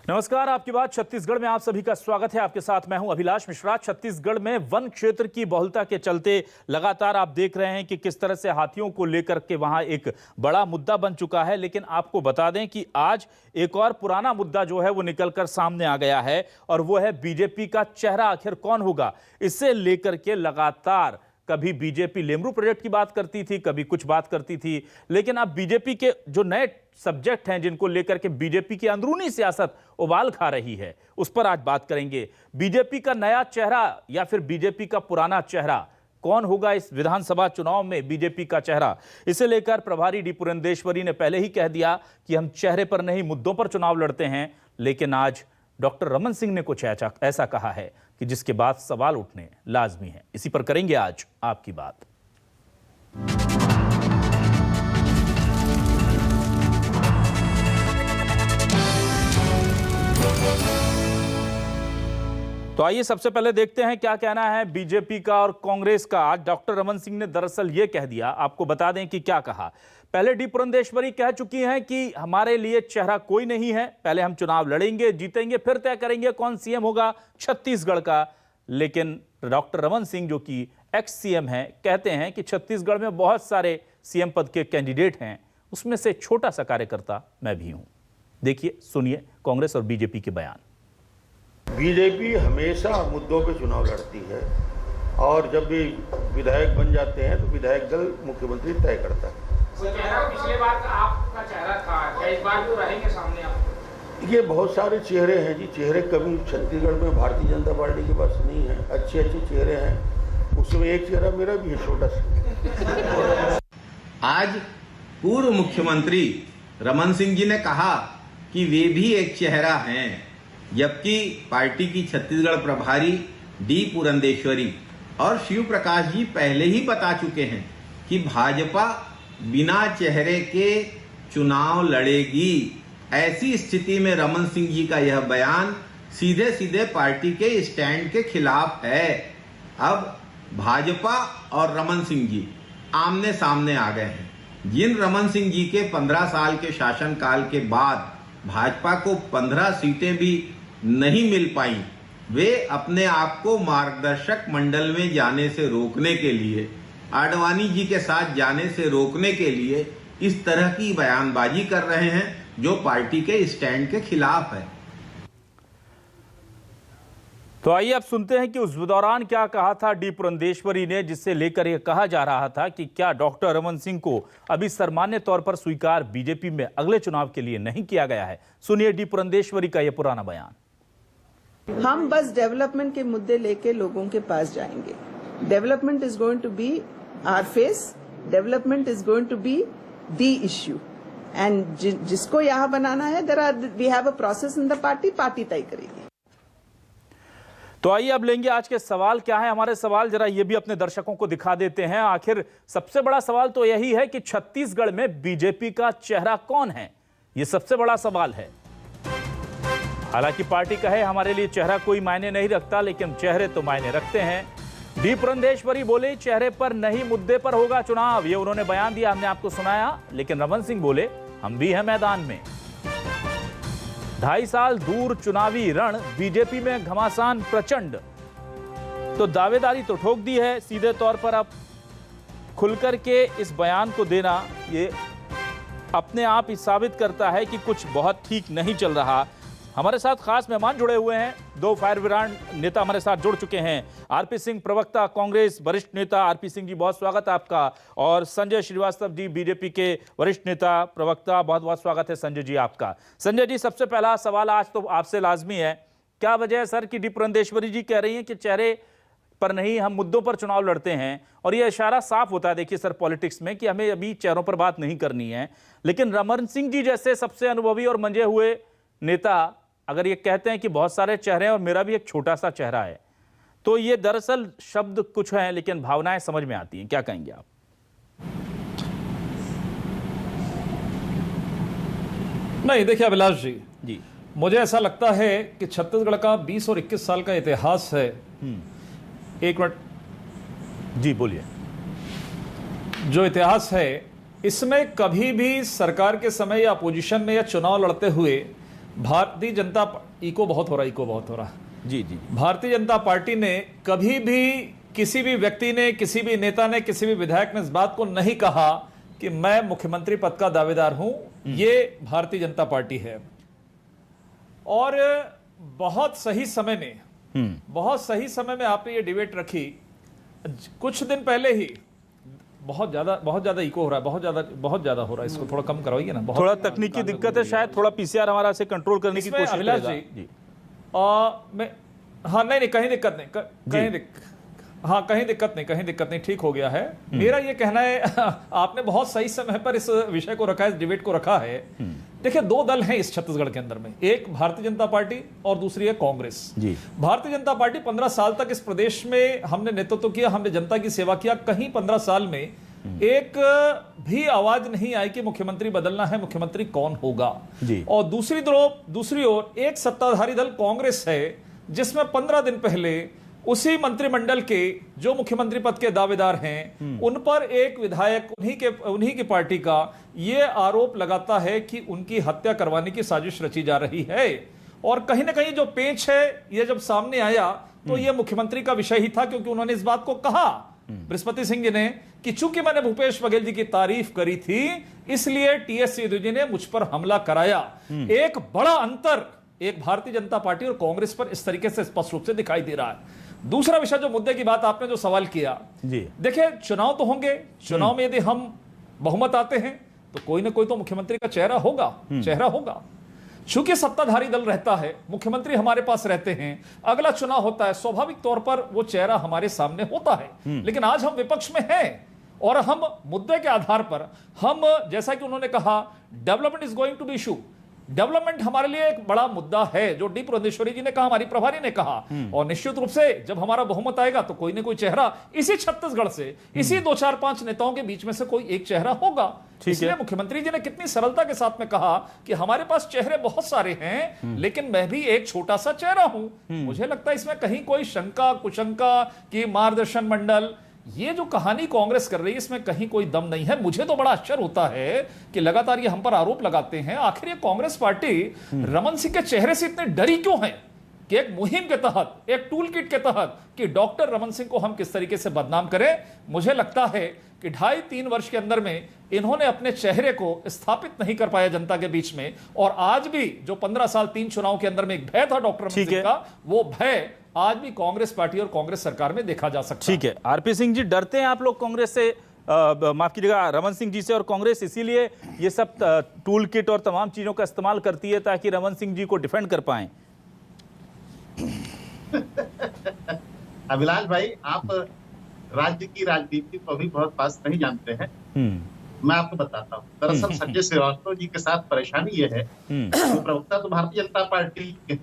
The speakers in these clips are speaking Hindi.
नमस्कार, आपकी बात छत्तीसगढ़ में आप सभी का स्वागत है। आपके साथ मैं हूं अभिलाष मिश्रा। छत्तीसगढ़ में वन क्षेत्र की बहुलता के चलते लगातार आप देख रहे हैं कि किस तरह से हाथियों को लेकर के वहां एक बड़ा मुद्दा बन चुका है। लेकिन आपको बता दें कि आज एक और पुराना मुद्दा जो है वो निकलकर सामने आ गया है और वो है बीजेपी का चेहरा आखिर कौन होगा। इससे लेकर के लगातार कभी बीजेपी लेमरू प्रोजेक्ट की बात करती थी, कभी कुछ बात करती थी, लेकिन अब बीजेपी के जो नए सब्जेक्ट हैं जिनको लेकर के बीजेपी की अंदरूनी सियासत उबाल खा रही है, उस पर आज बात करेंगे। बीजेपी का नया चेहरा या फिर बीजेपी का पुराना चेहरा कौन होगा इस विधानसभा चुनाव में बीजेपी का चेहरा। इसे लेकर प्रभारी डी पुरंदेश्वरी ने पहले ही कह दिया कि हम चेहरे पर नहीं मुद्दों पर चुनाव लड़ते हैं। लेकिन आज डॉक्टर रमन सिंह ने कुछ ऐसा कहा है कि जिसके बाद सवाल उठने लाजमी है। इसी पर करेंगे आज आपकी बात। तो आइए सबसे पहले देखते हैं क्या कहना है बीजेपी का और कांग्रेस का। आज डॉक्टर रमन सिंह ने दरअसल यह कह दिया, आपको बता दें कि क्या कहा। पहले डी पुरंदेश्वरी कह चुकी हैं कि हमारे लिए चेहरा कोई नहीं है, पहले हम चुनाव लड़ेंगे, जीतेंगे, फिर तय करेंगे कौन सीएम होगा छत्तीसगढ़ का। लेकिन डॉक्टर रमन सिंह जो कि एक्स सीएम हैं, कहते हैं कि छत्तीसगढ़ में बहुत सारे सीएम पद के कैंडिडेट हैं, उसमें से छोटा सा कार्यकर्ता मैं भी हूं। देखिए, सुनिए कांग्रेस और बीजेपी के बयान। बीजेपी हमेशा मुद्दों पे चुनाव लड़ती है और जब भी विधायक बन जाते हैं तो विधायक दल मुख्यमंत्री तय करता है। पिछले बार का आपका चेहरा था, क्या इस बार भी रहेंगे सामने आप? ये बहुत सारे चेहरे हैं जी। चेहरे कभी छत्तीसगढ़ में भारतीय जनता पार्टी के पास नहीं है। अच्छे अच्छे चेहरे हैं, उसमें एक चेहरा मेरा भी है, छोटा सा। आज पूर्व मुख्यमंत्री रमन सिंह जी ने कहा कि वे भी एक चेहरा हैं, जबकि पार्टी की छत्तीसगढ़ प्रभारी डी पुरंदेश्वरी और शिव प्रकाश जी पहले ही बता चुके हैं कि भाजपा बिना चेहरे के चुनाव लड़ेगी। ऐसी स्थिति में रमन सिंह जी का यह बयान सीधे सीधे पार्टी के स्टैंड के खिलाफ है। अब भाजपा और रमन सिंह जी आमने सामने आ गए हैं। जिन रमन सिंह जी के 15 साल के शासनकाल के बाद भाजपा को 15 सीटें भी नहीं मिल पाई, वे अपने आप को मार्गदर्शक मंडल में जाने से रोकने के लिए, आडवाणी जी के साथ जाने से रोकने के लिए इस तरह की बयानबाजी कर रहे हैं जो पार्टी के स्टैंड के खिलाफ है। तो आइए अब सुनते हैं कि उस दौरान क्या कहा था डी पुरंदेश्वरी ने, जिससे लेकर यह कहा जा रहा था कि क्या डॉक्टर रमन सिंह को अभी सामान्य तौर पर स्वीकार बीजेपी में अगले चुनाव के लिए नहीं किया गया है। सुनिए डी पुरंदेश्वरी का यह पुराना बयान। हम बस डेवलपमेंट के मुद्दे लेके लोगों के पास जाएंगे। Development is going to be our face, development is going to be the issue and जिसको यहाँ बनाना है we have a process in the party, party तय करेगी। तो आइए अब लेंगे आज के सवाल क्या है हमारे सवाल, जरा ये भी अपने दर्शकों को दिखा देते हैं। आखिर सबसे बड़ा सवाल तो यही है कि छत्तीसगढ़ में बीजेपी का चेहरा कौन है, ये सबसे बड़ा सवाल है। हालांकि पार्टी कहे हमारे लिए चेहरा कोई मायने नहीं रखता, लेकिन चेहरे तो मायने रखते हैं। डी पुरंदेश्वरी बोले चेहरे पर नहीं मुद्दे पर होगा चुनाव, ये उन्होंने बयान दिया, हमने आपको सुनाया। लेकिन रमन सिंह बोले हम भी हैं मैदान में। 2.5 साल दूर चुनावी रण, बीजेपी में घमासान प्रचंड। तो दावेदारी तो ठोक दी है सीधे तौर पर। अब खुलकर के इस बयान को देना ये अपने आप ही साबित करता है कि कुछ बहुत ठीक नहीं चल रहा। हमारे साथ खास मेहमान जुड़े हुए हैं, 2 फायर ब्रांड नेता हमारे साथ जुड़ चुके हैं। आरपी सिंह प्रवक्ता कांग्रेस वरिष्ठ नेता, आरपी सिंह जी बहुत स्वागत है आपका। और संजय श्रीवास्तव जी बीजेपी के वरिष्ठ नेता प्रवक्ता, बहुत बहुत स्वागत है संजय जी आपका। संजय जी, सबसे पहला सवाल आज तो आपसे लाजमी है, क्या वजह है सर कि डी पुरंदेश्वरी जी कह रही हैं कि चेहरे पर नहीं हम मुद्दों पर चुनाव लड़ते हैं, और यह इशारा साफ होता है देखिए सर पॉलिटिक्स में कि हमें अभी चेहरों पर बात नहीं करनी है। लेकिन रमन सिंह जी जैसे सबसे अनुभवी और मंजे हुए नेता अगर ये कहते हैं कि बहुत सारे चेहरे हैं और मेरा भी एक छोटा सा चेहरा है, तो ये दरअसल शब्द कुछ हैं लेकिन भावनाएं समझ में आती हैं। क्या कहेंगे आप? नहीं, देखिए अभिलाष जी, मुझे ऐसा लगता है कि छत्तीसगढ़ का 20 और 21 साल का इतिहास है। एक मिनट जी, बोलिए। जो इतिहास है इसमें कभी भी सरकार के समय या अपोजिशन में या चुनाव लड़ते हुए भारतीय जनता इको बहुत हो रहा। जी जी भारतीय जनता पार्टी ने कभी भी, किसी भी व्यक्ति ने, किसी भी नेता ने, किसी भी विधायक ने इस बात को नहीं कहा कि मैं मुख्यमंत्री पद का दावेदार हूं। ये भारतीय जनता पार्टी है। और बहुत सही समय में आपने ये डिबेट रखी। कुछ दिन पहले ही बहुत ज्यादा इको हो रहा है, बहुत ज्यादा हो रहा है। इसको थोड़ा कम करवाइए ना। थोड़ा तकनीकी दिक्कत है, शायद थोड़ा पीसीआर हमारा से कंट्रोल करने की कोशिश अभिलाष करेगा। जी, मैं हाँ नहीं कहीं दिक्कत नहीं, कहीं दिक्कत नहीं, ठीक हो गया है। मेरा ये कहना है, आपने बहुत सही समय पर इस विषय को रखा है, इस डिबेट को रखा है। देखिए, दो दल हैं इस छत्तीसगढ़ के अंदर में, एक भारतीय जनता पार्टी और दूसरी है कांग्रेस। जी। भारतीय जनता पार्टी 15 साल तक इस प्रदेश में हमने नेतृत्व किया, हमने जनता की सेवा किया। कहीं 15 साल में एक भी आवाज नहीं आई कि मुख्यमंत्री बदलना है, मुख्यमंत्री कौन होगा। जी। और दूसरी ओर एक सत्ताधारी दल कांग्रेस है, जिसमें 15 दिन पहले उसी मंत्रिमंडल के जो मुख्यमंत्री पद के दावेदार हैं, उन पर एक विधायक उन्हीं की पार्टी का ये आरोप लगाता है कि उनकी हत्या करवाने की साजिश रची जा रही है। और कहीं ना कहीं जो पेच है, ये जब सामने आया तो ये मुख्यमंत्री का विषय ही था, क्योंकि उन्होंने इस बात को कहा, बृहस्पति सिंह जी ने, कि चूंकि मैंने भूपेश बघेल जी की तारीफ करी थी, इसलिए टीएस सिद्धू जी ने मुझ पर हमला कराया। एक बड़ा अंतर एक भारतीय जनता पार्टी और कांग्रेस पर इस तरीके से स्पष्ट रूप से दिखाई दे रहा है। दूसरा विषय, जो मुद्दे की बात आपने जो सवाल किया, जी, देखिए, चुनाव तो होंगे, चुनाव में यदि हम बहुमत आते हैं तो कोई ना कोई तो मुख्यमंत्री का चेहरा होगा। चूंकि सत्ताधारी दल रहता है, मुख्यमंत्री हमारे पास रहते हैं, अगला चुनाव होता है, स्वाभाविक तौर पर वो चेहरा हमारे सामने होता है। लेकिन आज हम विपक्ष में हैं और हम मुद्दे के आधार पर, हम जैसा कि उन्होंने कहा, development is going to be issue. Development हमारे लिए एक बड़ा मुद्दा है, जो डी पुरंदेश्वरी जी ने कहा, हमारी प्रभारी ने कहा। और निश्चित रूप से जब हमारा बहुमत आएगा तो कोई ना कोई चेहरा इसी छत्तीसगढ़ से, इसी 2, 4, 5 नेताओं के बीच में से कोई एक चेहरा होगा। इसलिए मुख्यमंत्री जी ने कितनी सरलता के साथ में कहा कि हमारे पास चेहरे बहुत सारे हैं, लेकिन मैं भी एक छोटा सा चेहरा हूं। मुझे लगता है इसमें कहीं कोई शंका कुशंका कि मार्गदर्शन मंडल, ये जो कहानी कांग्रेस कर रही है, इसमें कहीं कोई दम नहीं है। मुझे तो बड़ा आश्चर्य होता है कि लगातार ये हम पर आरोप लगाते हैं। आखिर ये कांग्रेस पार्टी रमन सिंह के चेहरे से इतनी डरी क्यों है कि एक मुहिम के तहत, एक टूल किट के तहत, कि डॉक्टर रमन सिंह को हम किस तरीके से बदनाम करें। मुझे लगता है कि 2.5-3 वर्ष के अंदर में इन्होंने अपने चेहरे को स्थापित नहीं कर पाया जनता के बीच में। और आज भी जो 15 साल 3 चुनाव के अंदर में एक भय था डॉक्टर रमन सिंह का, वो भय आज भी कांग्रेस पार्टी और कांग्रेस सरकार में देखा जा सकता है। ठीक है। आरपी सिंह जी, डरते हैं आप लोग कांग्रेस से, माफ कीजिएगा, रमन सिंह जी से, और कांग्रेस इसीलिए ये सब टूल किट और तमाम चीजों का इस्तेमाल करती है ताकि रमन सिंह जी को डिफेंड कर पाएं? अभिलाष भाई, आप राज्य की राजनीति को भी बहुत पास नहीं जानते हैं। मैं आपको बताता हूँ। दरअसल संजय श्रीवास्तव जी के साथ परेशानी ये है, प्रवक्ता तो भारतीय जनता पार्टी के,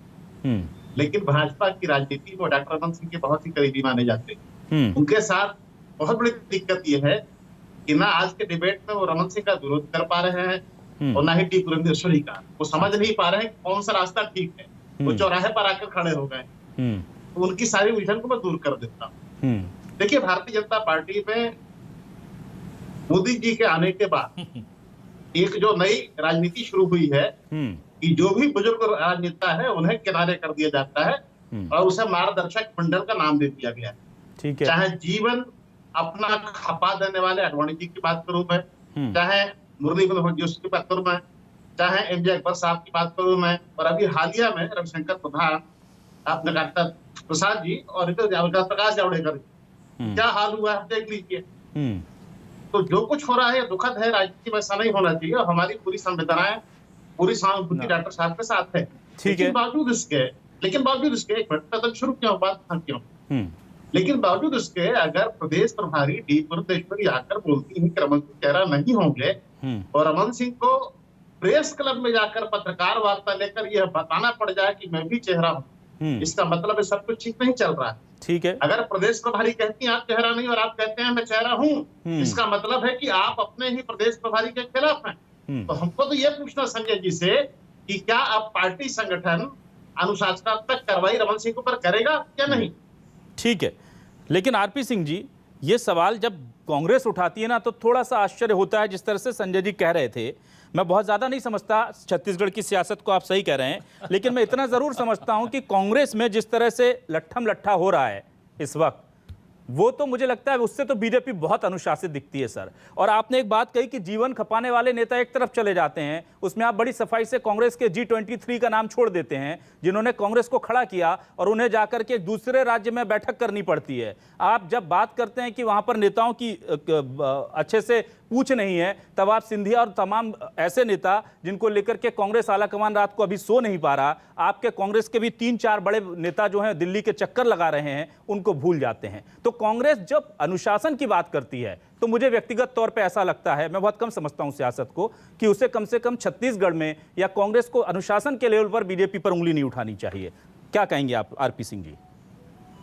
लेकिन भाजपा की राजनीति में डॉक्टर रमन सिंह के बहुत ही करीबी माने जाते हैं। उनके साथ बहुत बड़ी दिक्कत यह है कि ना आज के डिबेट में वो रमन सिंह का विरोध कर पा रहे हैं और ना ही डी पुरंदेश्वरी का। वो समझ नहीं पा रहे हैं कौन सा रास्ता ठीक है। वो चौराहे पर आकर खड़े हो गए। तो उनकी सारी उलझन को मैं दूर कर देता हूँ। देखिए, भारतीय जनता पार्टी में मोदी जी के आने के बाद एक जो नई राजनीति शुरू हुई है कि जो भी बुजुर्ग राजनेता है उन्हें किनारे कर दिया जाता है और उसे मार्गदर्शक मंडल का नाम दे दिया गया है। ठीक है। चाहे जीवन अपना खपा देने वाले अडवाणी जी की बात करूं मैं, चाहे मुरली मनोहर जोशी की बात करूं मैं, चाहे एमजे अकबर साहब की बात करूं मैं, और अभी हालिया में रविशंकर प्रधान, आपने कहा प्रसाद जी और प्रकाश जावड़ेकर, क्या हाल हुआ है देख लीजिए। तो जो कुछ हो रहा है दुखद है, राजनीति में ऐसा नहीं होना चाहिए। और हमारी पूरी संवेदनाएं, पूरी सहानुभूति डॉक्टर साहब के साथ है। लेकिन बावजूद इसके एक मिनट शुरू क्यों बात क्यों, लेकिन बावजूद इसके अगर प्रदेश प्रभारी डी पुरंदेश्वरी आकर बोलती है कि रमन सिंह चेहरा नहीं होंगे और रमन सिंह को प्रेस क्लब में जाकर पत्रकार वार्ता लेकर यह बताना पड़ जाए कि मैं भी चेहरा हूँ, इसका मतलब है सब कुछ ठीक नहीं चल रहा है। ठीक है। अगर प्रदेश प्रभारी कहती हैं आप चेहरा नहीं और आप कहते हैं मैं चेहरा हूँ, इसका मतलब है कि आप अपने ही प्रदेश प्रभारी के खिलाफ हैं। तो हमको तो यह पूछना संजय जी से कि क्या अब पार्टी संगठन अनुशासनात्मक कार्रवाई रमन सिंह पर करेगा या नहीं? ठीक है। लेकिन आरपी सिंह जी, ये सवाल जब कांग्रेस उठाती है ना तो थोड़ा सा आश्चर्य होता है। जिस तरह से संजय जी कह रहे थे, मैं बहुत ज़्यादा नहीं समझता छत्तीसगढ़ की सियासत को, आप सही कह रहे हैं, लेकिन मैं इतना ज़रूर समझता हूं कि कांग्रेस में जिस तरह से लट्ठम लट्ठा हो रहा है इस वक्त, वो तो मुझे लगता है उससे तो बीजेपी बहुत अनुशासित दिखती है सर। और आपने एक बात कही कि जीवन खपाने वाले नेता एक तरफ चले जाते हैं, उसमें आप बड़ी सफाई से कांग्रेस के G23 का नाम छोड़ देते हैं, जिन्होंने कांग्रेस को खड़ा किया, और उन्हें जाकर के दूसरे राज्य में बैठक करनी पड़ती है। आप जब बात करते हैं कि वहां पर नेताओं की अच्छे से पूछ नहीं है, तब आप सिंधिया और तमाम ऐसे नेता जिनको लेकर के कांग्रेस आलाकमान रात को अभी सो नहीं पा रहा, आपके कांग्रेस के भी 3-4 बड़े नेता जो हैं दिल्ली के चक्कर लगा रहे हैं, उनको भूल जाते हैं। तो कांग्रेस जब अनुशासन की बात करती है तो मुझे व्यक्तिगत तौर पे ऐसा लगता है, मैं बहुत कम समझता हूं सियासत को, कि उसे कम से कम छत्तीसगढ़ में या कांग्रेस को अनुशासन के लेवल पर बीजेपी पर उंगली नहीं उठानी चाहिए। क्या कहेंगे आप आरपी सिंह जी?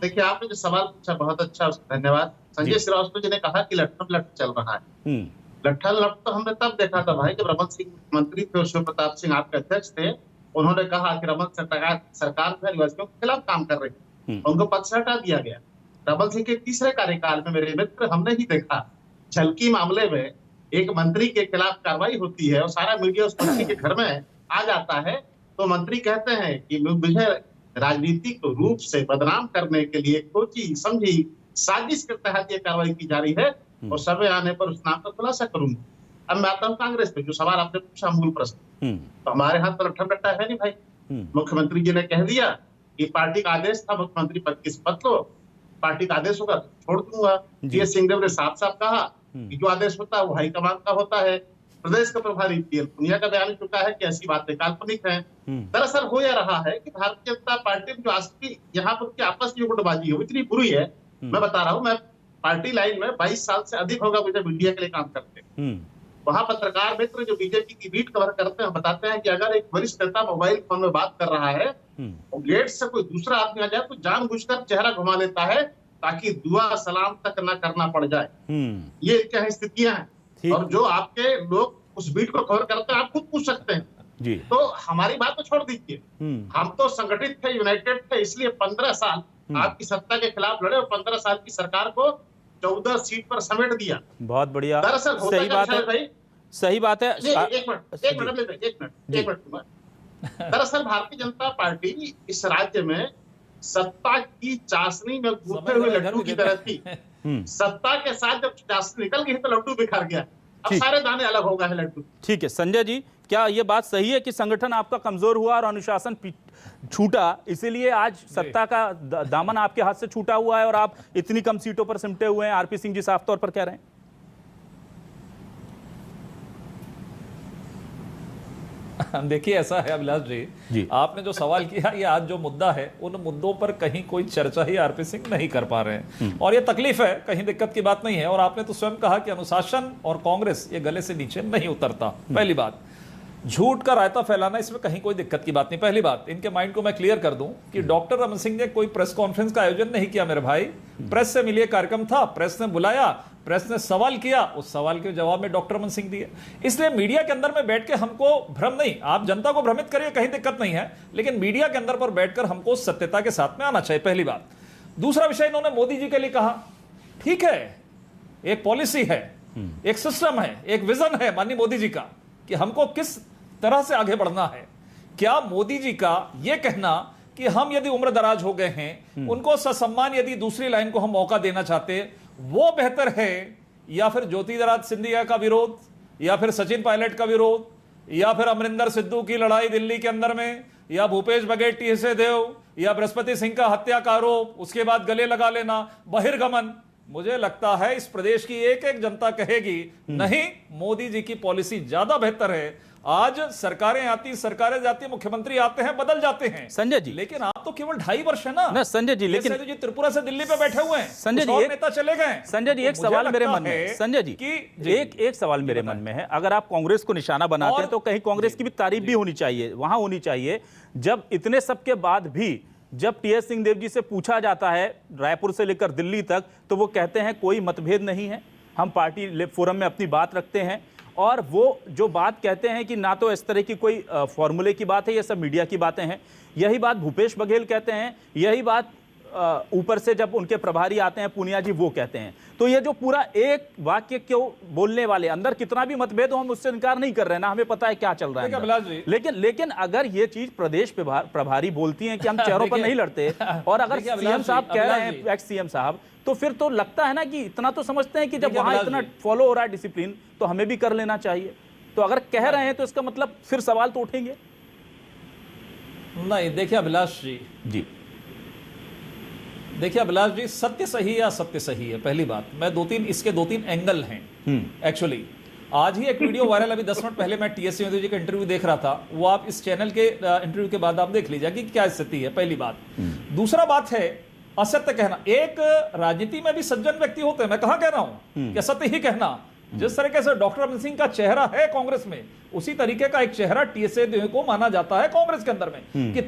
देखिए, आपने जो सवाल पूछा बहुत अच्छा, उसका धन्यवाद। संजय श्रीवास्तव जी ने कहा कि लट्ठम लट्ठ चल रहा है। लट्ठम लट्ठ तो हमने तब देखा था भाई जब रमन सिंह मुख्यमंत्री थे और शिव प्रताप सिंह आपके अध्यक्ष थे। उन्होंने कहा कि रमन सरकार आदिवासियों के खिलाफ काम कर रही है, उनको पद से हटा दिया गया। रमन सिंह के तीसरे कार्यकाल में मेरे मित्र हमने ही देखा, झलकी मामले में एक मंत्री के खिलाफ कार्रवाई होती है और सारा मीडिया उस मंत्री के घर में आ जाता है, तो मंत्री कहते हैं कि मुझे राजनीतिक रूप से बदनाम करने के लिए सोची समझी साजिश के तहत ये कार्रवाई की जा रही है और समय आने पर उस नाम का खुलासा करूंगा। अब मैं आता हूँ कांग्रेस पे, जो सवाल आपने पूछा मूल प्रश्न, तो हमारे हाथ पर लट्ठम लट्टा है नहीं भाई। मुख्यमंत्री जी ने कह दिया कि पार्टी का आदेश था, मुख्यमंत्री पद की शपथ लो, पार्टी का आदेश होगा छोड़ दूंगा। ये सिंहदेव ने साफ साफ कहा कि जो आदेश होता है वो हाईकमान का होता है। प्रदेश का प्रभारी पीएल पुनिया का बयान चुका है कि ऐसी बातें काल्पनिक हैं। दरअसल हो यह रहा है कि भारतीय जनता पार्टी में जो आज की यहाँ पर की आपस में गुटबाजी है वो इतनी बुरी है। मैं बता रहा हूँ, मैं पार्टी लाइन में 22 साल से अधिक होगा मुझे मीडिया के लिए काम करते। वहां पत्रकार मित्र जो बीजेपी की बीट कवर करते हैं बताते हैं कि अगर एक वरिष्ठ नेता मोबाइल फोन में बात कर रहा है और गेट से कोई दूसरा आदमी आ जाए तो जानबूझकर चेहरा घुमा लेता है ताकि दुआ सलाम तक न करना पड़ जाए। ये क्या स्थितियां हैं, और जो आपके लोग उस बीट को कवर करते हैं आप खुद पूछ सकते हैं जी। तो हमारी बात तो छोड़ दीजिए, हम तो संगठित थे, यूनाइटेड थे, इसलिए 15 साल आपकी सत्ता के खिलाफ लड़े और 15 साल की सरकार को 14 सीट पर समेट दिया। बहुत बढ़िया, दरअसल सही बात है भाई, सही बात है। एक मिनट दरअसल भारतीय जनता पार्टी इस राज्य में सत्ता की चाशनी में घूमते हुए लड्डू की तरह थी। सत्ता के साथ जब चाशनी निकल गई तो लड्डू बिखर गया, अब सारे दाने अलग हो गए हैं लड्डू। ठीक है संजय जी, क्या ये बात सही है कि संगठन आपका कमजोर हुआ और अनुशासन छूटा, इसीलिए आज सत्ता का दामन आपके हाथ से छूटा हुआ है और आप इतनी कम सीटों पर सिमटे हुए हैं? आरपी सिंह जी साफ तौर पर कह रहे हैं। देखिए ऐसा है अभिलाष जी, आपने जो सवाल किया, ये आज जो मुद्दा है उन मुद्दों पर कहीं कोई चर्चा ही आरपी सिंह नहीं कर पा रहे हैं और ये तकलीफ है, कहीं दिक्कत की बात नहीं है। और आपने तो स्वयं कहा कि अनुशासन और कांग्रेस ये गले से नीचे नहीं उतरता। पहली बात, झूठ का रायता फैलाना, इसमें कहीं कोई दिक्कत की बात नहीं। पहली बात, इनके माइंड को मैं क्लियर कर दूं कि डॉक्टर रमन सिंह ने कोई प्रेस कॉन्फ्रेंस का आयोजन नहीं किया मेरे भाई। प्रेस से मिलिए कार्यक्रम था, प्रेस ने बुलाया, प्रेस ने सवाल किया, उस सवाल के जवाब में डॉक्टर रमन सिंह दिए। इसलिए मीडिया के अंदर में बैठ के हमको भ्रम नहीं, आप जनता को भ्रमित करिए, कहीं दिक्कत नहीं है, लेकिन मीडिया के अंदर पर बैठकर हमको सत्यता के साथ में आना चाहिए, पहली बात। दूसरा विषय, इन्होंने मोदी जी के लिए कहा, ठीक है, एक पॉलिसी है, एक सिस्टम है, एक विजन है माननीय मोदी जी का कि हमको किस तरह से आगे बढ़ना है। क्या मोदी जी का यह कहना कि हम यदि उम्र दराज हो गए हैं, उनको ससम्मान यदि दूसरी लाइन को हम मौका देना चाहते, वो बेहतर है, या फिर ज्योतिरादित्य सिंधिया का विरोध, या फिर सचिन पायलट का विरोध, या फिर अमरिंदर सिद्धू की लड़ाई दिल्ली के अंदर में, या भूपेश बघेल टीएसए देव, या बृहस्पति सिंह का हत्या का आरोप, उसके बाद गले लगा लेना, बहिर्गमन? मुझे लगता है इस प्रदेश की एक एक जनता कहेगी नहीं, मोदी जी की पॉलिसी ज्यादा बेहतर है। आज सरकारें आती, सरकारें जाती, मुख्यमंत्री आते हैं, बदल जाते हैं संजय जी, लेकिन आप तो केवल 2.5 वर्ष है ना संजय जी, लेकिन जी त्रिपुरा से दिल्ली पे बैठे हुए हैं, संजय जी, नेता चले गए। संजय जी, एक सवाल मेरे मन में, संजय जी, एक सवाल मेरे मन में है, अगर आप कांग्रेस को निशाना बनाते हैं तो कहीं कांग्रेस की भी तारीफ भी होनी चाहिए, वहां होनी चाहिए। जब इतने सबके बाद भी जब टीएस सिंहदेव जी से पूछा जाता है रायपुर से लेकर दिल्ली तक, तो वो कहते हैं कोई मतभेद नहीं है, हम पार्टी फोरम में अपनी बात रखते हैं। और वो जो बात कहते हैं कि ना तो इस तरह की कोई फॉर्मूले की बात है, ये सब मीडिया की बातें हैं। यही बात भूपेश बघेल कहते हैं, यही बात ऊपर से जब उनके प्रभारी आते हैं पूनिया जी वो कहते हैं। तो ये जो पूरा एक वाक्य क्यों बोलने वाले अंदर कितना भी मतभेद हो हम उससे इनकार नहीं कर रहे ना, हमें पता है क्या चल रहा है अंदर। लेकिन अगर ये चीज प्रदेश प्रभारी बोलती हैं कि हम चेहरों पर नहीं लड़ते और अगर सीएम साहब कह रहे हैं, एक्स सीएम साहब, तो फिर तो लगता है ना कि इतना तो समझते हैं कि जब वहां इतना फॉलो हो रहा है डिसिप्लिन तो हमें भी कर लेना चाहिए। तो अगर कह रहे हैं तो इसका मतलब फिर सवाल तो उठेंगे। नहीं, देखिए अभिलाष जी, देखिए अभिलाष जी, सत्य सही या असत्य सही है, पहली बात। मैं इसके दो तीन एंगल हैं एक्चुअली। आज ही एक वीडियो वायरल, अभी 10 मिनट पहले मैं टीएस सिंह जी का इंटरव्यू देख रहा था, वो आप इस चैनल के इंटरव्यू के बाद आप देख लीजिए कि क्या स्थिति है, पहली बात। दूसरा बात है असत्य कहना। एक राजनीति में भी सज्जन व्यक्ति होते हैं, मैं कहां कह रहा हूं कि असत्य ही कहना। जिस तरीके से डॉक्टर रमन सिंह का चेहरा है कांग्रेस में, उसी तरीके का एक चेहरा टीएस को माना जाता है कांग्रेस के अंदर में, कि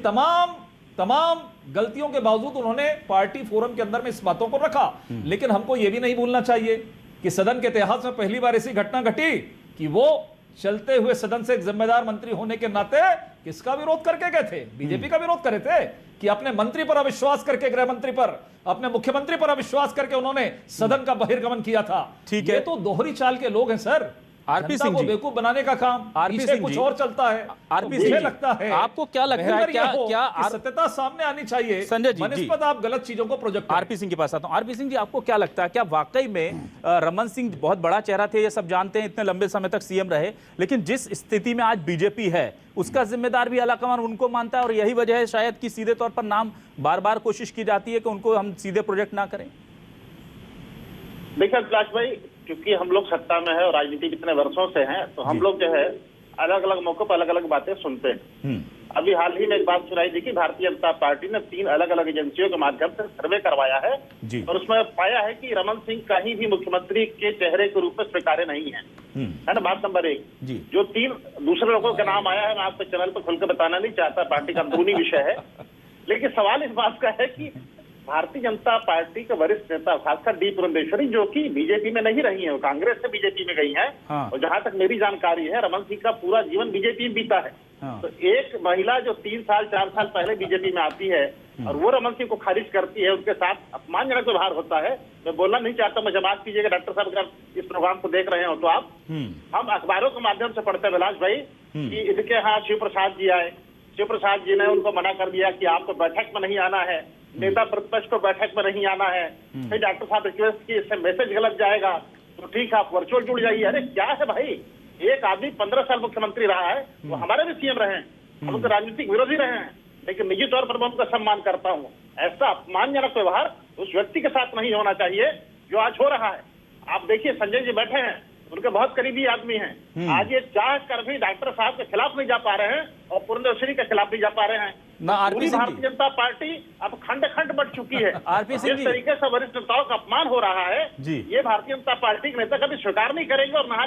तमाम गलतियों के बावजूद उन्होंने पार्टी फोरम के अंदर में इस बातों को रखा। लेकिन हमको यह भी नहीं भूलना चाहिए कि सदन के इतिहास में पहली बार ऐसी घटना घटी कि वो चलते हुए सदन से एक जिम्मेदार मंत्री होने के नाते किसका विरोध करके गए थे? बीजेपी का विरोध करे थे कि अपने मंत्री पर अविश्वास करके, गृह मंत्री पर, अपने मुख्यमंत्री पर अविश्वास करके उन्होंने सदन का बहिर्गमन किया था। ठीक है, ये तो दोहरी चाल के लोग हैं सर। आरपी सिंह जी, बेवकूफ बनाने का काम आरपी सिंह कुछ और चलता है। आरपी सिंह जी, लगता है, आपको क्या लगता है, क्या सत्यता सामने आनी चाहिए? संजय जी, आप गलत चीजों को प्रोजेक्ट। आरपी सिंह के पास आता हूं। आरपी सिंह जी, आपको क्या लगता है, क्या वाकई में रमन सिंह बहुत बड़ा चेहरा थे, ये सब जानते हैं, इतने लंबे समय तक सीएम रहे, लेकिन जिस स्थिति में आज बीजेपी है उसका जिम्मेदार भी आलाकमान उनको मानता है, और यही वजह है शायद कि सीधे तौर पर नाम बार बार कोशिश की जाती है कि उनको हम सीधे प्रोजेक्ट ना करें? देखिए अभिलाष भाई, क्योंकि हम लोग सत्ता में है और राजनीति कितने वर्षों से हैं, तो हम लोग जो है अलग अलग मौकों पर अलग अलग बातें सुनते हैं। अभी हाल ही में एक बात सुनाई थी कि भारतीय जनता पार्टी ने 3 अलग अलग एजेंसियों के माध्यम से सर्वे करवाया है और उसमें पाया है कि रमन सिंह कहीं भी मुख्यमंत्री के चेहरे के रूप में स्वीकार्य नहीं है ना। बात नंबर 1, जो 3 दूसरे लोगों का नाम आया है, मैं आपके चैनल पर खुलकर बताना नहीं चाहता, पार्टी का अंदरूनी विषय है, लेकिन सवाल इस बात का है कि भारतीय जनता पार्टी के वरिष्ठ नेता खासकर डी पुरंदेश्वरी, जो कि बीजेपी में नहीं रही है, वो कांग्रेस से बीजेपी में गई हैं, और जहां तक मेरी जानकारी है रमन सिंह का पूरा जीवन बीजेपी में बीता है। तो एक महिला जो 3 साल 4 साल पहले बीजेपी में आती है और वो रमन सिंह को खारिज करती है, उनके साथ अपमानजनक व्यवहार होता है। मैं बोलना नहीं चाहता, मैं जमात कीजिएगा डॉक्टर साहब, अगर इस प्रोग्राम को देख रहे हो तो आप, हम अखबारों के माध्यम से पढ़ते हैं विलास भाई कि इनके यहाँ शिव प्रसाद जी आए, शिव प्रसाद जी ने उनको मना कर दिया कि आपको बैठक में नहीं आना है, नेता प्रतिपक्ष को बैठक में नहीं आना है। फिर डॉक्टर साहब रिक्वेस्ट की, इससे मैसेज गलत जाएगा, तो ठीक है आप वर्चुअल जुड़ जाइए। अरे क्या है भाई, एक आदमी 15 साल मुख्यमंत्री रहा है, वो हमारे भी सीएम रहे हैं, हम उनके राजनीतिक विरोधी रहे हैं, लेकिन निजी तौर पर मैं उनका सम्मान करता हूँ। ऐसा अपमानजनक व्यवहार उस व्यक्ति के साथ नहीं होना चाहिए जो आज हो रहा है। आप देखिए संजय जी बैठे हैं, उनके बहुत करीबी आदमी हैं, आज ये चाह कर भी डॉक्टर साहब के खिलाफ नहीं जा पा रहे हैं और पुरंदेश्वरी के खिलाफ नहीं जा पा रहे हैं। पूरी भारतीय जनता पार्टी अब खंड खंड बट चुकी है। जिस तरीके से वरिष्ठ नेताओं का अपमान हो रहा है, ये भारतीय जनता पार्टी के नेता कभी स्वीकार नहीं करेंगे और ना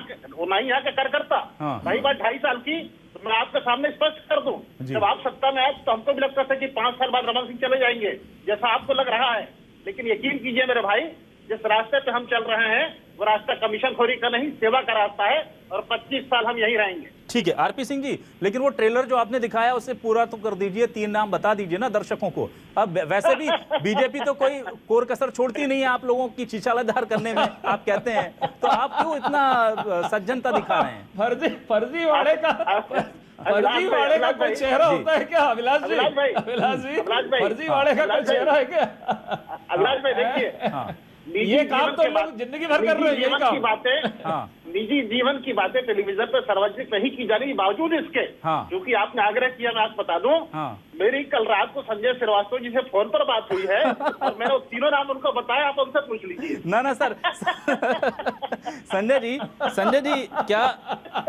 ही यहाँ के कार्यकर्ता। रही बात 2.5 साल की, तो मैं आपके सामने स्पष्ट कर दूं, जब आप सत्ता में आए तो हमको भी लगता था कि 5 साल बाद रमन सिंह चले जाएंगे, जैसा आपको लग रहा है, लेकिन यकीन कीजिए मेरे भाई, जिस रास्ते पे हम चल रहे हैं वो रास्ता कमीशन खोरी का नहीं, सेवा का रास्ता है, और 25 साल हम यहीं रहेंगे। ठीक है आरपी सिंह जी, लेकिन वो ट्रेलर जो आपने दिखाया उसे पूरा तो कर दीजिए, 3 नाम बता दीजिए ना दर्शकों को। अब वैसे भी बीजेपी तो कोई कोर कसर छोड़ती नहीं है आप लोगों की छिछालाधार करने में, आप कहते हैं, तो आप क्यों इतना सज्जनता दिखा रहे हैं? फर्जी वाले का कोई चेहरा होता है क्या अभिलाष जी? फर्जी वाले का कोई चेहरा है क्या? अभिलाष भाई देखिए, ये काम तो लोग जिंदगी भर कर रहे हैं, यही काम। निजी जीवन की बातें टेलीविजन पर सार्वजनिक नहीं की जा रही, बावजूद इसके, क्योंकि आपने आग्रह किया, मैं आपको बता दूं, मेरी कल रात को संजय श्रीवास्तव जी से फोन पर बात हुई है और मैंने वो 3 नाम उनको बताया, आप उनसे पूछ लीजिए। ना सर संजय जी क्या,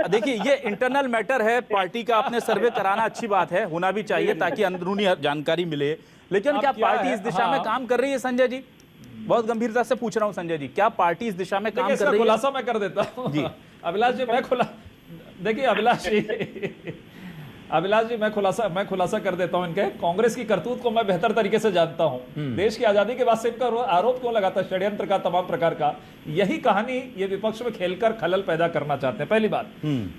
देखिए ये इंटरनल मैटर है पार्टी का, आपने सर्वे कराना अच्छी बात है, होना भी चाहिए ताकि अंदरूनी जानकारी मिले, लेकिन क्या पार्टी इस दिशा में काम कर रही है? संजय जी बहुत गंभीरता से पूछ रहा हूं, संजय जी क्या पार्टी इस दिशा में काम कर रही है? खुलासा मैं कर देता हूं जी। अभिलाष जी देखिए अभिलाष जी मैं खुलासा कर देता हूं इनके। कांग्रेस की करतूत को मैं बेहतर तरीके से जानता हूं। देश की आजादी के बाद से इनका आरोप क्यों लगाता है, षड्यंत्र का, तमाम प्रकार का, यही कहानी ये विपक्ष में खेलकर खलल पैदा करना चाहते हैं, पहली बात।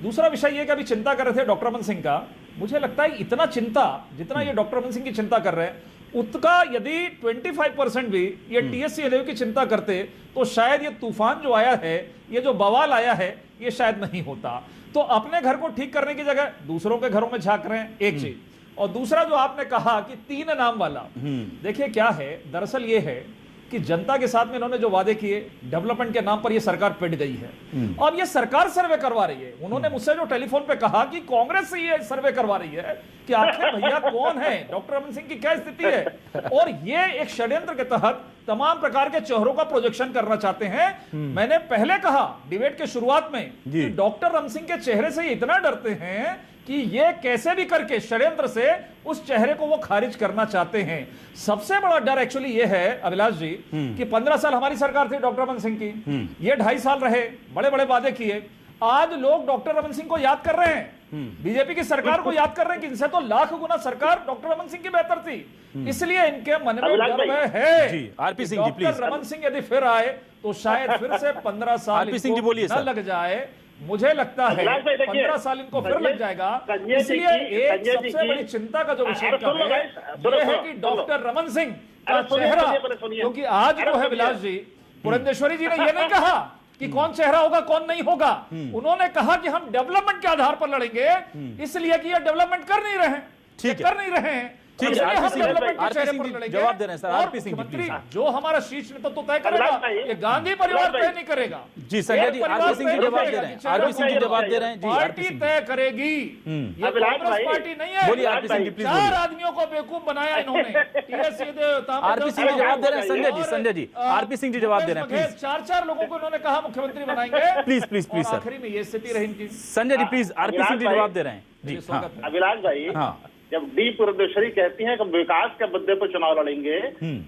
दूसरा विषय ये कि अभी चिंता कर रहे थे डॉक्टर रमन सिंह का, मुझे लगता है इतना चिंता जितना ये डॉक्टर रमन सिंह की चिंता कर रहे हैं उसका यदि 25% भी ये टीएससी एलओ की चिंता करते तो शायद ये तूफान जो आया है, ये जो बवाल आया है, ये शायद नहीं होता। तो अपने घर को ठीक करने की जगह दूसरों के घरों में झांक रहे हैं, एक चीज। और दूसरा जो आपने कहा कि 3 नाम वाला, देखिए क्या है, दरअसल ये है कि जनता के साथ में इन्होंने जो वादे किए, डेवलपमेंट के नाम पर ये सरकार पिट गई है। अब ये सरकार सर्वे करवा रही है। उन्होंने मुझसे जो टेलीफोन पे कहा कि कांग्रेस से ये सर्वे करवा रही है कि आखिर भैया कौन है, डॉक्टर रमन सिंह की क्या स्थिति है, और ये एक षड्यंत्र के तहत तमाम प्रकार के चेहरों का प्रोजेक्शन करना चाहते हैं। मैंने पहले कहा डिबेट के शुरुआत में कि डॉक्टर रमन सिंह के चेहरे से ये इतना डरते हैं कि ये कैसे भी करके षड्यंत्र से उस चेहरे को वो खारिज करना चाहते हैं। सबसे बड़ा डर एक्चुअली ये है अभिलाष जी कि 15 साल हमारी सरकार थी डॉक्टर रमन सिंह की, ये 2.5 साल रहे, बड़े बड़े वादे किए। आज लोग डॉक्टर रमन सिंह को याद कर रहे हैं, बीजेपी की सरकार को याद कर रहे हैं कि इनसे तो लाख गुना सरकार डॉक्टर रमन सिंह की बेहतर थी। इसलिए इनके मन में डर है RP Singh ji, please. Doctor Raman Singh यदि फिर आए तो शायद फिर से 15 साल आरपी सिंह जी बोलिए न लग जाए। मुझे लगता है 15 साल इनको फिर लग जाएगा। इसलिए एक सबसे बड़ी चिंता का जो विषय है कि डॉक्टर रमन सिंह का चेहरा, क्योंकि आज जो है विलास जी, पुरंदेश्वरी जी ने यह नहीं कहा कि कौन चेहरा होगा कौन नहीं होगा, उन्होंने कहा कि हम डेवलपमेंट के आधार पर लड़ेंगे, इसलिए कि ये डेवलपमेंट कर नहीं रहे हैं। ठीक है, आरपी सिंह जी जवाब दे रहे हैं सर। आरपी सिंह जी, जो हमारा शीर्ष नेतृत्व तो तय करेगा, ये गांधी परिवार तय नहीं करेगा। जी संजय जी, आरपी सिंह जी जवाब दे रहे हैं। आरपी सिंह जी जवाब दे रहे हैं। जी, पार्टी तय करेगी, ये कांग्रेस पार्टी नहीं है। बोलिए आरपी सिंह जी, प्लीज। 4 आदमियों को बेवकूफ बनाया इन्होंने। आरपी सिंह जी जवाब दे रहे हैं। संजय जी, आरपी सिंह जी जवाब दे रहे हैं, प्लीज। 4 लोगों को इन्होंने कहा मुख्यमंत्री बनाएंगे। प्लीज सर, आखिरी में ये स्थिति रही इनकी। संजय जी प्लीज, आरपी सिंह जी जवाब दे रहे हैं। जी अभिलाष भाई, हाँ, जब डी पुरंदेश्वरी कहती हैं कि विकास के मुद्दे पर चुनाव लड़ेंगे,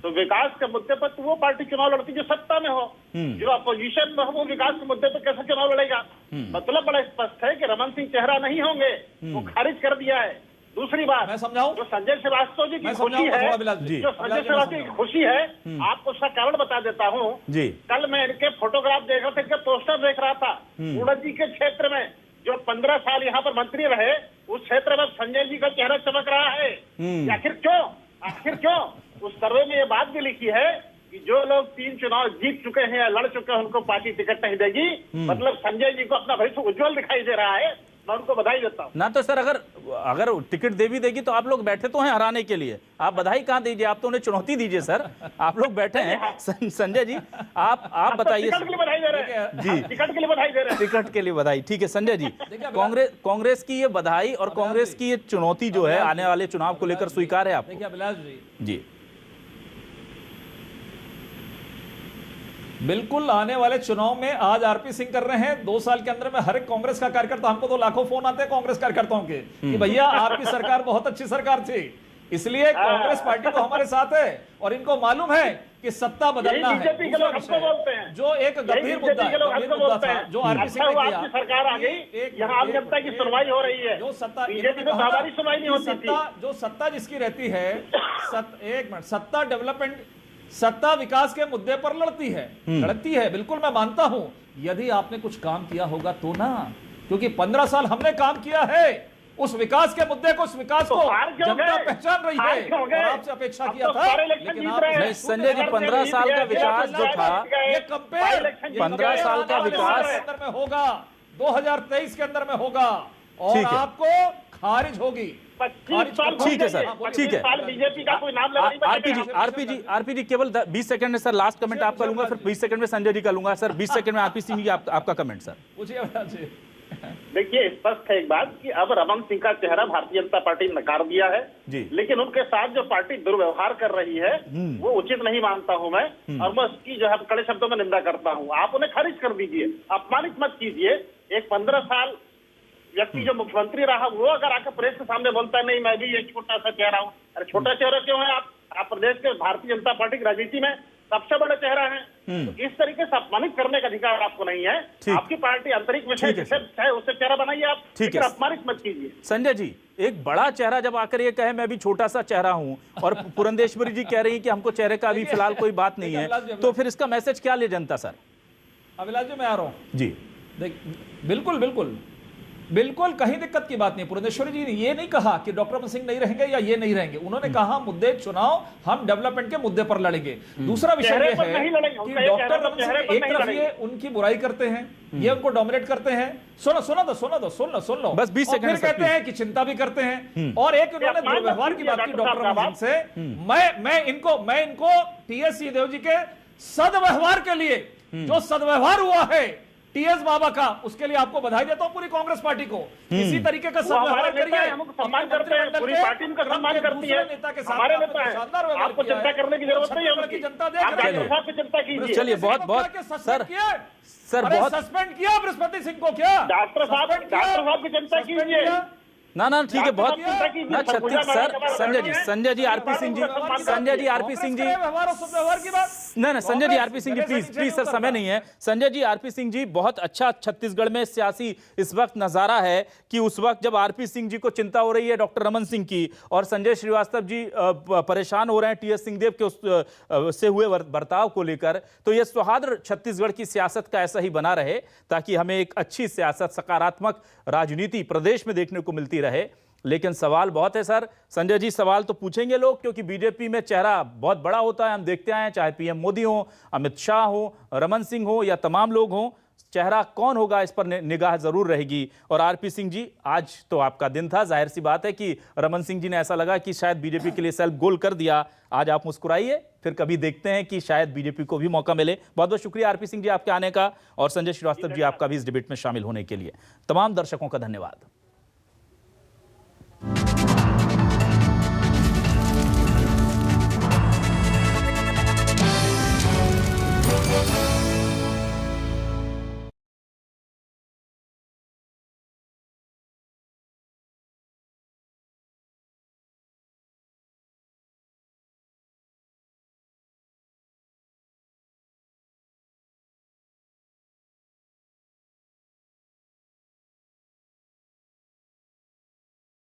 तो विकास के मुद्दे पर तो वो पार्टी चुनाव लड़ती जो सत्ता में हो, जो अपोजिशन में हो वो विकास के मुद्दे पर कैसे चुनाव लड़ेगा? मतलब बड़ा स्पष्ट है कि रमन सिंह चेहरा नहीं होंगे, वो खारिज कर दिया है। दूसरी बात, मैं समझाऊं, जो संजय श्रीवास्तव जी की खुशी है, जो संजय श्रीवास्तव की खुशी है, आपको उसका कारण बता देता हूँ। कल मैं इनके फोटोग्राफ देख रहा था, इनके पोस्टर देख रहा था, उड़द जी के क्षेत्र में जो 15 साल यहाँ पर मंत्री रहे, उस क्षेत्र में संजय जी का चेहरा चमक रहा है। आखिर क्यों? उस सर्वे में ये बात भी लिखी है कि जो लोग 3 चुनाव जीत चुके हैं या लड़ चुके हैं, उनको पार्टी टिकट नहीं देगी। मतलब संजय जी को अपना भविष्य उज्जवल दिखाई दे रहा है। मैं उनको बधाई देता हूँ। ना तो सर अगर टिकट दे भी देगी तो आप लोग बैठे तो हैं हराने के लिए, आप बधाई कहाँ दीजिए, आप तो उन्हें चुनौती दीजिए सर। आप लोग बैठे हैं। संजय जी आप बताइए। टिकट के लिए बधाई दे रहे हैं जी, टिकट के लिए बधाई दे रहे हैं। टिकट के लिए बधाई, ठीक है संजय जी। कांग्रेस की ये बधाई और कांग्रेस की ये चुनौती जो है आने वाले चुनाव को लेकर स्वीकार है आप? देखिए अभिलाष जी, बिल्कुल आने वाले चुनाव में आज आरपी सिंह कर रहे हैं। 2 साल के अंदर में हर एक कांग्रेस का कार्यकर्ता, हमको तो लाखों फोन आते हैं कांग्रेस कार्यकर्ताओं के कि भैया आपकी सरकार बहुत अच्छी सरकार थी, इसलिए कांग्रेस पार्टी तो हमारे साथ है। और इनको मालूम है कि सत्ता बदलना है। जो एक गंभीर मुद्दा था जो आरपी सिंह ने किया, सरकार आ गई, यहाँ आम जनता की सुनवाई हो रही है। जो सत्ता हमारी सुनवाई नहीं होती थी। जो सत्ता जिसकी रहती है, एक मिनट, सत्ता डेवलपमेंट, सत्ता विकास के मुद्दे पर लड़ती है, बिल्कुल मैं मानता हूं। यदि आपने कुछ काम किया होगा तो ना, क्योंकि 15 साल हमने काम किया है उस विकास के मुद्दे को, उस विकास को जनता पहचान रही है और आपसे अपेक्षा किया था, लेकिन आप नहीं। संजय जी, 15 साल का विकास जो था, ये कंपेयर 15 साल का विकास अंदर में होगा, 2023 के अंदर में होगा और आपको खारिज होगी। ठीक है सर, ठीक है। बीजेपी का कोई नाम आरपी जी केवल 20 सेकंड में सर लास्ट कमेंट आपका लूंगा, फिर 20 सेकंड में संजय जी का लूंगा। सर 20 सेकंड में आरपी सिंह जी आपका कमेंट सर। देखिए, स्पष्ट है एक बात कि अब रमन सिंह का चेहरा भारतीय जनता पार्टी ने नकार दिया है, लेकिन उनके साथ जो पार्टी दुर्व्यवहार कर रही है वो उचित नहीं मानता हूं मैं, और मैं उसकी जो है कड़े शब्दों में निंदा करता हूं। आप उन्हें खारिज कर दीजिए, अपमानित मत कीजिए। एक 15 साल व्यक्ति जो मुख्यमंत्री रहा, वो अगर आकर प्रेस के सामने बोलता है नहीं मैं भी एक छोटा सा चेहरा हूँ, अरे छोटा चेहरा क्यों है? आप प्रदेश के भारतीय जनता पार्टी की राजनीति में सबसे बड़ा चेहरा है। तो इस तरीके से अपमानित करने का अधिकार आपको नहीं है। आपकी पार्टी आंतरिक विषय चाहे उससे चेहरा बनाइए आप, लेकिन अपमानित मत कीजिए। संजय जी, एक बड़ा चेहरा जब आकर ये कहे मैं भी छोटा सा चेहरा हूं, और पुरंदेश्वरी जी कह रही है कि हमको चेहरे का अभी फिलहाल कोई बात नहीं है, तो फिर इसका मैसेज क्या ले जनता सर? अभिलाष जी, मैं आ रहा हूं जी। बिल्कुल बिल्कुल कहीं दिक्कत की बात नहीं। पुरंदेश्वरी जी ने ये नहीं कहा कि डॉक्टर रमन सिंह नहीं रहेंगे या ये नहीं रहेंगे। उन्होंने कहा मुद्दे चुनाव हम डेवलपमेंट के मुद्दे पर लड़ेंगे। दूसरा विषय चेहरे ये पर है नहीं लड़ेंगे, कि उनका ये डॉक्टर कहना रमन तो चेहरे सिंह पर एक नहीं तरफ लड़ेंगे। ये उनकी बुराई करते हैं, ये उनको डोमिनेट करते हैं। सुन लो बस 20 और सेकंड फिर सर, कहते हैं कि चिंता भी करते हैं। और एक उन्होंने दुर्व्यवहार की बात की डॉक्टर रमन सिंह से। मैं इनको टीएस सिंहदेव जी के सदव्यवहार के लिए, जो सदव्यवहार हुआ है टीएस बाबा का, उसके लिए आपको बधाई देता हूं पूरी कांग्रेस पार्टी को। इसी तरीके का वो हमारे सदव्यवहार नेता करिए, है, हम उनको सम्मान करते हैं, पूरी पार्टी उनका सम्मान करती है। नेता के साथ हमारे आपने नेता है, शानदार व्यवहार आपको किया चिंता है। करने की जरूरत नहीं है छत्तीसगढ़ की उनकी। जनता देख आप रही डॉक्टर है। साहब की चिंता कीजिए। चलिए, बहुत सर बहुत सस्पेंड किया बृहस्पति सिंह को। क्या डॉक्टर साहब की चिंता कीजिए। ना ठीक है, बहुत ना डॉक्टर साहब छत्तीस सर संजय जी आरपी सिंह जी नहीं Sanjay ji RP Singh ji please sir, समय नहीं है। संजय जी आरपी सिंह जी, बहुत अच्छा छत्तीसगढ़ में सियासी इस वक्त नजारा है कि उस वक्त जब आरपी सिंह जी को चिंता हो रही है डॉक्टर रमन सिंह की, और संजय श्रीवास्तव जी परेशान हो रहे हैं टीएस सिंहदेव के से हुए बर्ताव को लेकर, तो यह सौहार्द छत्तीसगढ़ की सियासत का ऐसा ही बना रहे ताकि हमें एक अच्छी सियासत, सकारात्मक राजनीति प्रदेश में देखने को मिलती रहे। लेकिन सवाल बहुत है सर। संजय जी, सवाल तो पूछेंगे लोग, क्योंकि बीजेपी में चेहरा बहुत बड़ा होता है, हम देखते आए हैं, चाहे पीएम मोदी हो, अमित शाह हो, रमन सिंह हो या तमाम लोग हों, चेहरा कौन होगा इस पर निगाह जरूर रहेगी। और आरपी सिंह जी, आज तो आपका दिन था, जाहिर सी बात है कि रमन सिंह जी ने ऐसा लगा कि शायद बीजेपी के लिए सेल्फ गोल कर दिया। आज आप मुस्कुराइए, फिर कभी देखते हैं कि शायद बीजेपी को भी मौका मिले। बहुत बहुत शुक्रिया आरपी सिंह जी आपके आने का, और संजय श्रीवास्तव जी आपका भी इस डिबेट में शामिल होने के लिए। तमाम दर्शकों का धन्यवाद।